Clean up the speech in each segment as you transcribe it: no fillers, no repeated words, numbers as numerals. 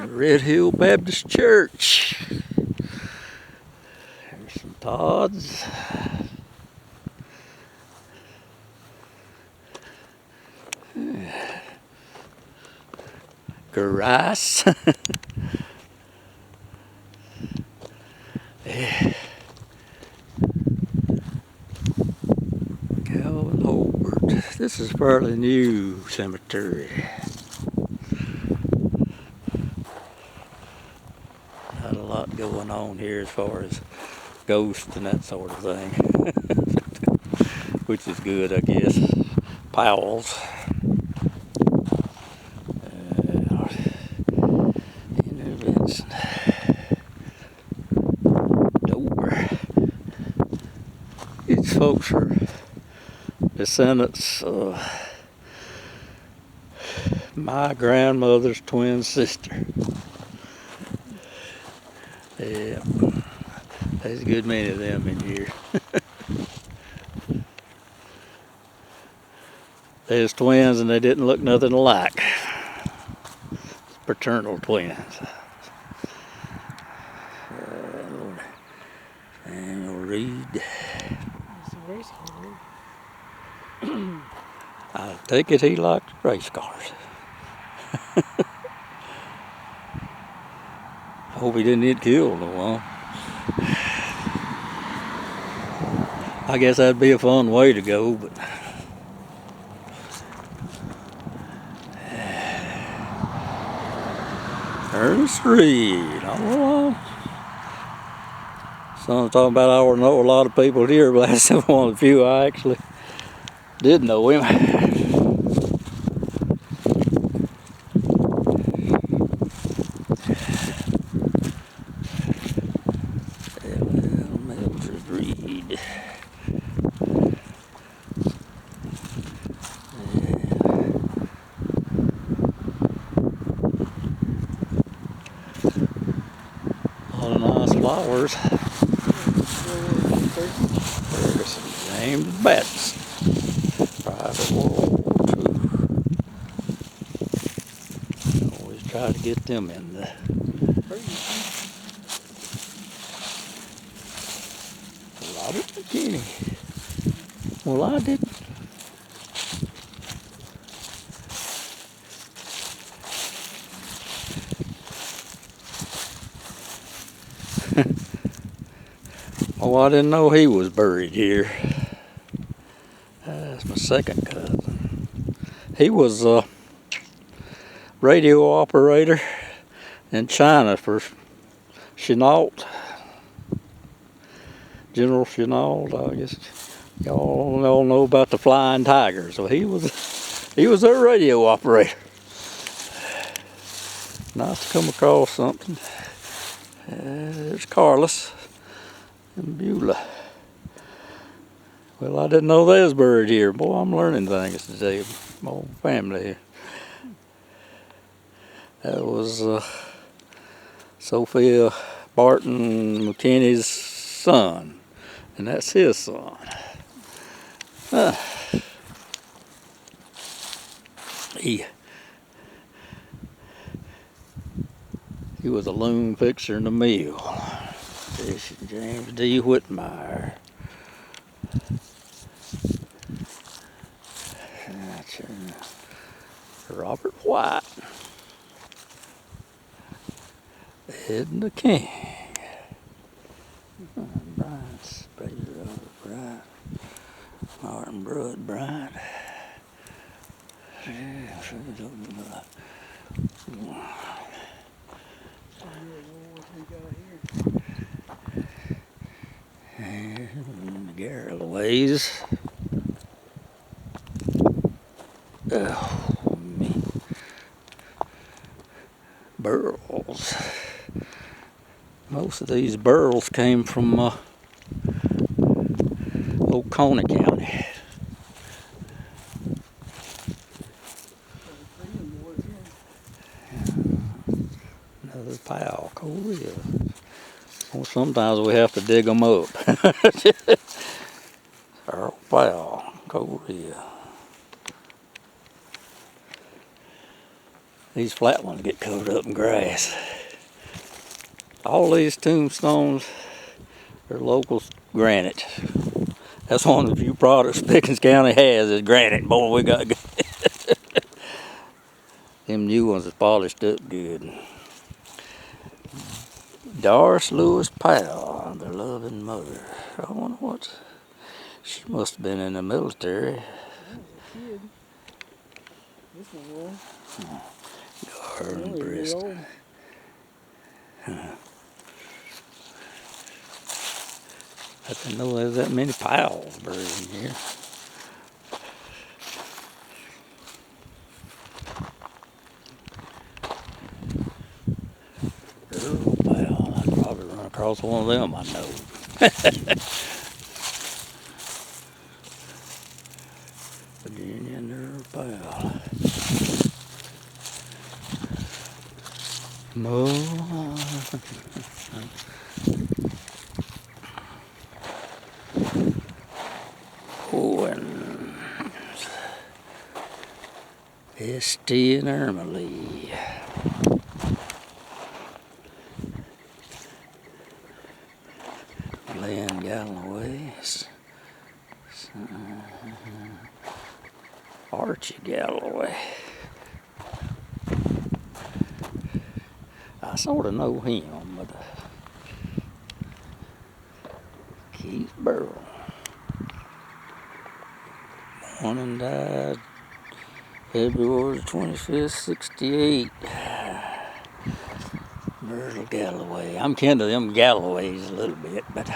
Red Hill Baptist Church. There's some Todds. Grass. Yeah. Calvin Holbert. This is a fairly new cemetery. Not a lot going on here as far as ghosts and that sort of thing. Which is good, I guess. Powell's. Intervention. Door. These folks are descendants of my grandmother's twin sister. Yeah, there's a good many of them in here. There's twins and they didn't look nothing alike. Fraternal twins. Daniel Reed. I take it he liked race cars. Hope he didn't get killed though, huh? I guess that'd be a fun way to go, but Ernest Reed. Oh, so I'm talking about I don't know a lot of people here, but that's one of the few I actually did know him. Mildred Reed. All the nice flowers. Ferguson, James Batson. Private World War II. Always try to get them in the Robert McKinney. Well, I didn't. Oh, I didn't know he was buried here. That's my second cousin. He was a radio operator in China for Chenault. General Chenault, I guess. Y'all know about the Flying Tigers. So he was their radio operator. Nice to come across something. There's Carlos and Beulah. Well, I didn't know they was buried here. Boy, I'm learning things today. My whole family. That was Sophia Barton McKinney's son. And that's his son. He was a loom fixer in the mill. James D. Whitmire. Robert White. Edna King. Brian Sprader, Brian. Martin Broad, Brian. And Garrelways. Oh, me. Burls. Most of these burls came from Oconee County. Another pile, Korea. Well, sometimes we have to dig them up. Our pile, Korea. These flat ones get covered up in grass. All these tombstones are local granite. That's one of the few products Pickens County has is granite. Boy, we got them new ones is polished up good. Doris Lewis Powell, the loving mother. I wonder what. She must have been in the military. This one was. Garden breast. I didn't know there was that many Powells buried in here. Earl Powell. I'd probably run across one of them, I know. Virginia and Earl Powell. Owens. S.T. and Irma Lee. Glenn Galloway. Archie Galloway. I sort of know him, but Keith Burrell. Born and died February 25th, 68. Myrtle Galloway. I'm kin to them Galloways a little bit, but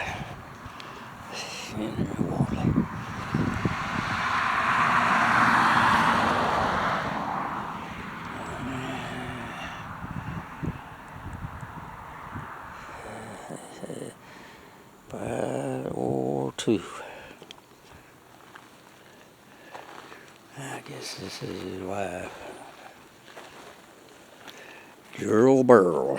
World War II. I guess this is his wife. Gerald Burrell.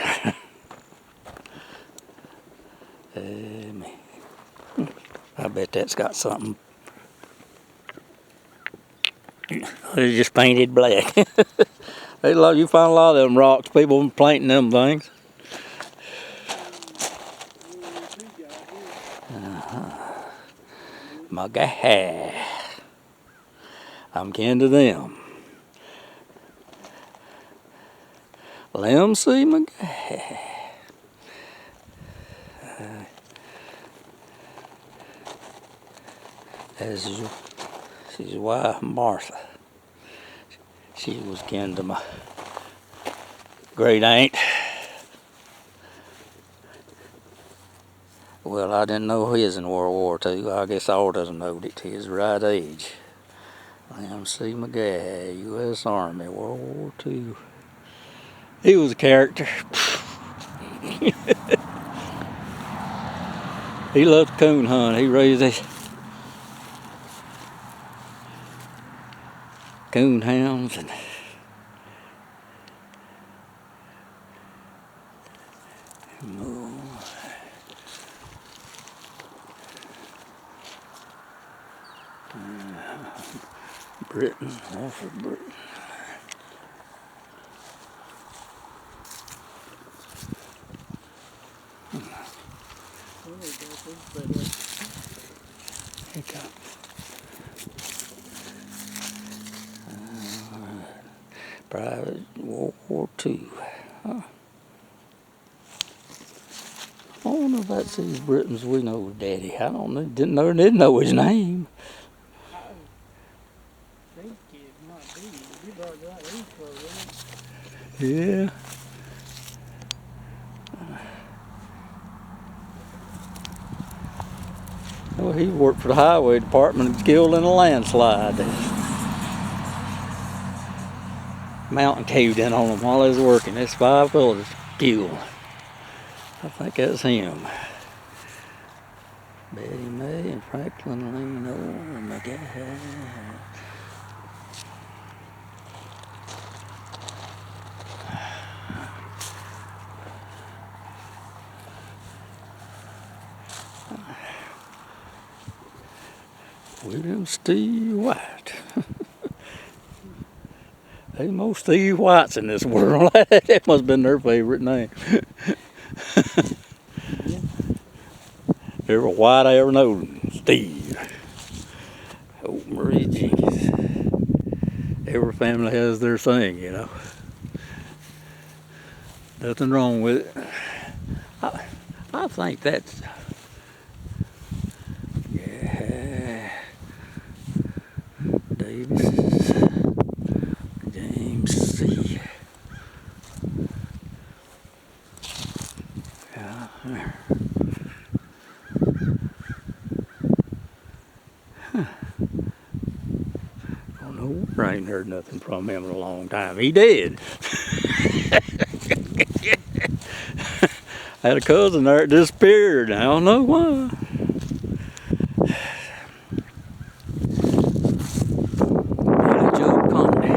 I bet that's got something. It's just painted black. You find a lot of them rocks, people painting them things. My guy. I'm kin to them. Lem C. McGay. That's his wife, Martha. She was kin to my great aunt. Well, I didn't know his in World War II. I guess all doesn't know it to his right age. Lem C. McGay, U.S. Army, World War II. He was a character. He loved to coon hunt. He raised these coon hounds and Britain, Alfred Britain. Private World War II. Huh. I don't know if that's these Britons we know Daddy. I don't know. Didn't know his name. I think it might be. You brought that info, right? Yeah. Well, he worked for the highway department and killed in a landslide. Mountain caved in on them while they was working. There's 5 fellas killed. I think that's him. Betty May and Franklin Lane Orr and McGay. William Steve White. There's most Steve Whites in this world. That must have been their favorite name. Yeah. Every white I ever known, Steve. Oh, Marie Jenkins. Every family has their thing, you know. Nothing wrong with it. I think that's, yeah, Davis, James C. Yeah, there. Oh no, I ain't heard nothing from him in a long time. He did. I had a cousin there that disappeared. I don't know why. Billy Joe Conley.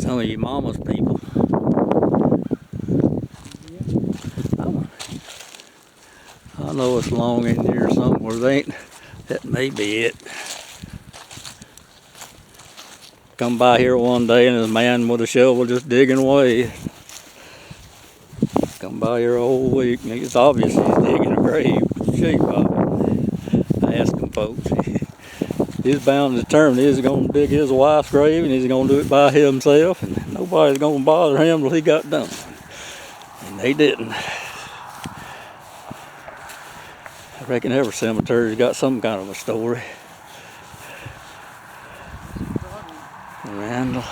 Some of your mama's people. I know it's long in here somewhere. They ain't. That may be it. Come by here one day and there's a man with a shovel just digging away. Come by here a whole week and it's obvious he's digging a grave with the shape of it. I asked him folks. He's bound and determined he's going to dig his wife's grave and he's going to do it by himself and nobody's going to bother him till he got done. And they didn't. I reckon every cemetery's got some kind of a story. Randall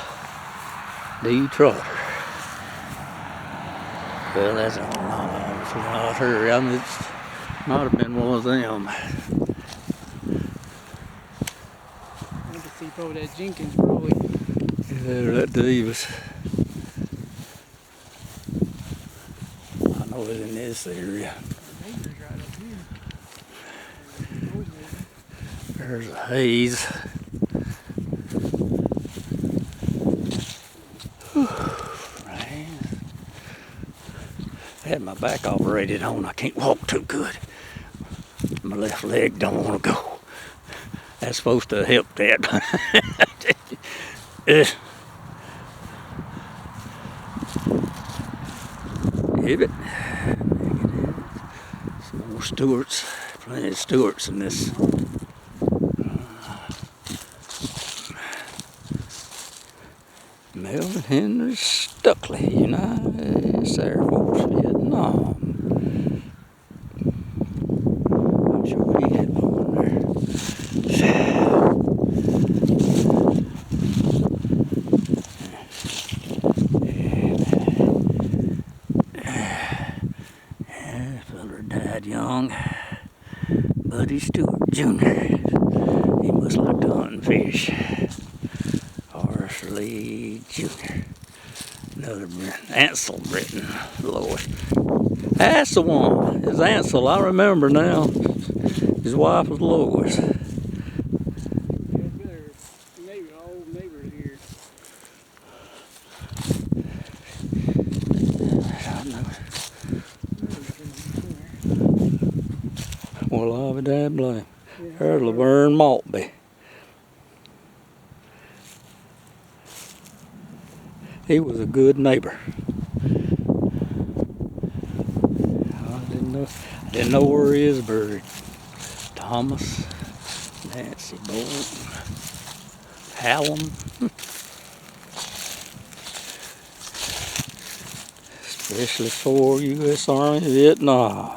D. Trotter. Well, that's not her. I mean, it might have been one of them. I can see probably that Jenkins probably. Yeah, that Davis. I know it's in this area. Neighbor's right up here. There's a Hayes. I had my back operated on. I can't walk too good. My left leg don't want to go. That's supposed to help that. Hit it. Some more Stewarts. Plenty of Stewarts in this. Melvin Henry Stuckley, United Air Force, Vietnam. I'm sure he had one there. That feller died young. Buddy Stewart Jr. He must like to hunt and fish. Horace Lee Jr. Another Ansel Britton, Lord. That's the one. It's Ansel, I remember now. His wife was Lois. Old neighbors here. Well, I'll be damn blame. There's Laverne Maltby. He was a good neighbor. I didn't know where he is buried. Thomas, Nancy Bolt, Hallam. Especially for U.S. Army Vietnam.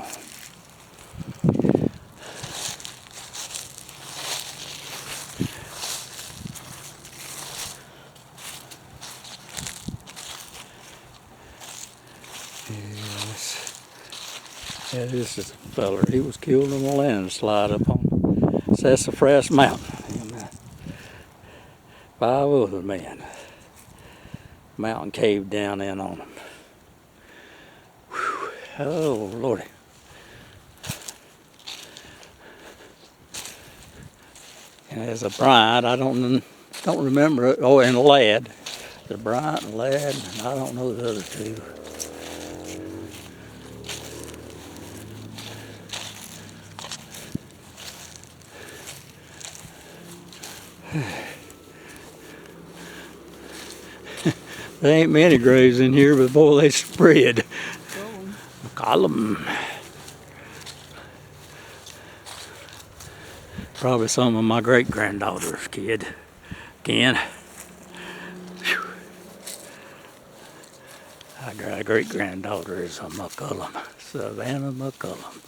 Yeah, this is a feller. He was killed in a landslide up on Sassafras Mountain. And 5 other men. Mountain caved down in on them. Whew. Oh, Lordy. And as a Bryant, I don't remember it. Oh, and a Ladd. The Bryant and Ladd, and I don't know the other two. There ain't many graves in here, but boy, they spread. Column. Probably some of my great-granddaughter's kid. Ken. Whew. My great-granddaughter is a McCullum. Savannah McCullum.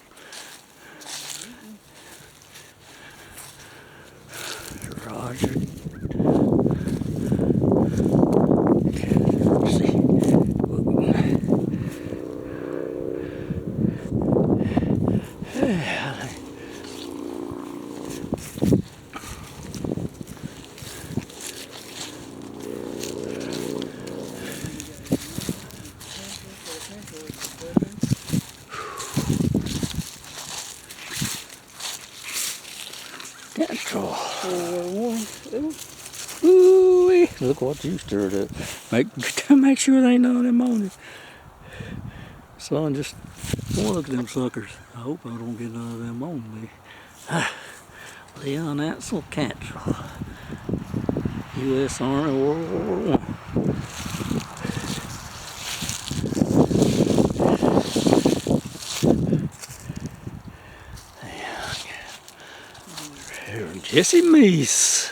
Roger. Let's see. Control. Ooh, look what you stirred up. Make sure there ain't none of them on it. Son, just look at them suckers. I hope I don't get none of them on me. Leon Ansel Cantrell. U.S. Army World War I. Jesse Meese.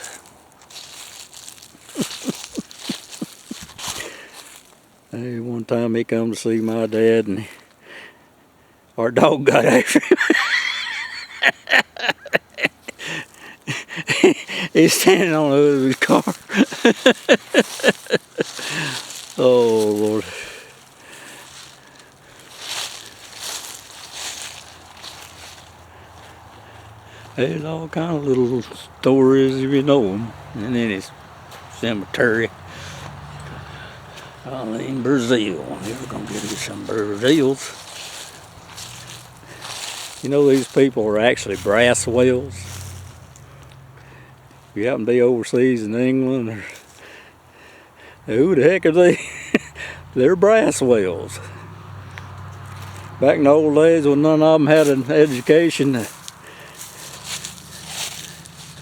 Hey, one time he come to see my dad and our dog got after him. He's standing on the hood of his car. Oh, Lord. There's all kind of little stories if you know them. And then it's cemetery. In Brazil. We're going to get some Brazils. You know these people are actually brass whales. If you happen to be overseas in England, or who the heck are they? They're brass whales. Back in the old days when none of them had an education,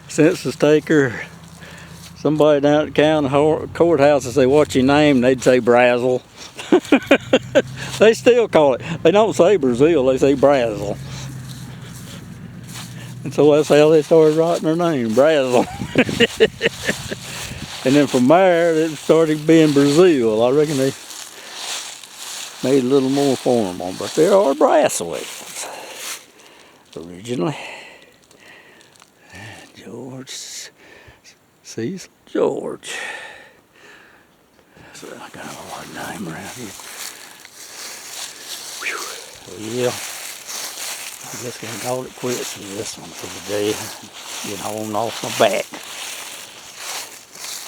census taker, somebody down at the county courthouse would say, "What's your name?" And they'd say Brazil. They still call it. They don't say Brazil, they say Brazil. And so that's how they started writing their name, Brazil. And then from there, it started being Brazil. I reckon they made a little more formal, but there are brass whales originally. George Cecil George. So I got a hard name around here. Whew. Yeah. I guess I can call it quits with this one for the day. Get home off my back.